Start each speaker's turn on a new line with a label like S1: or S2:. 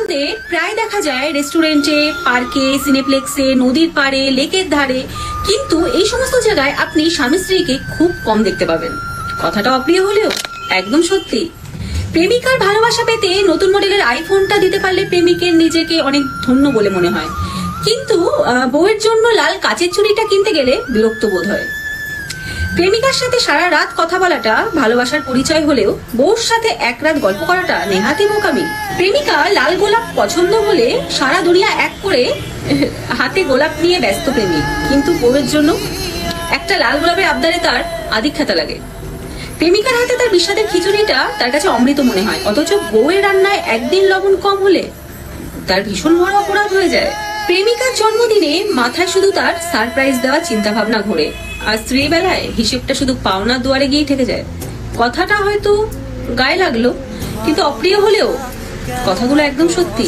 S1: মধ্যে প্রায় দেখা যায় রেস্টুরেন্টে, পার্কে, সিনেপ্লেক্সে, নদীর পাড়ে, লেকের ধারে, কিন্তু এই সমস্ত জায়গায় আপনি স্বামী স্ত্রীকে খুব কম দেখতে পাবেন। কথাটা অপ্রিয় হলেও একদম সত্যি। প্রেমিকার ভালোবাসা পেতে নতুন মডেলের আইফোনটা দিতে পারলে প্রেমিকের নিজেকে অনেক ধন্য বলে মনে হয়, কিন্তু বউয়ের জন্য লাল কাচের চুড়িটা কিনতে গেলে বিরক্ত বোধ হয়। প্রেমিকার সাথে সারা রাত কথা বলাটা ভালোবাসার পরিচয় হলেও বউর সাথে এক রাত গল্প করাটা নেহাতি বোকামি। প্রেমিকা লাল গোলাপ পছন্দ বলে সারা দুনিয়া এক করে হাতে গোলাপ নিয়ে ব্যস্ত প্রেমিক, কিন্তু বউয়ের জন্য একটা লাল গোলাপের আবদারে তার আধিক্যতা লাগে। প্রেমিকার হাতে তার বিষাদের খিচুড়িটা তার কাছে অমৃত মনে হয়, অথচ বউয়ের রান্নায় একদিন লবণ কম হলে তার ভীষণ বড় অপরাধ হয়ে যায়। প্রেমিকার জন্মদিনে মাথায় শুধু তার সারপ্রাইজ দেওয়া চিন্তা ভাবনা ঘোরে, আর স্ত্রী বেলায় হিসেবটা শুধু পাওনার দুয়ারে গিয়ে ঠেকে যায়। কথাটা হয়তো গায়ে লাগলো, কিন্তু অপ্রিয় হলেও কথাগুলো একদম সত্যি।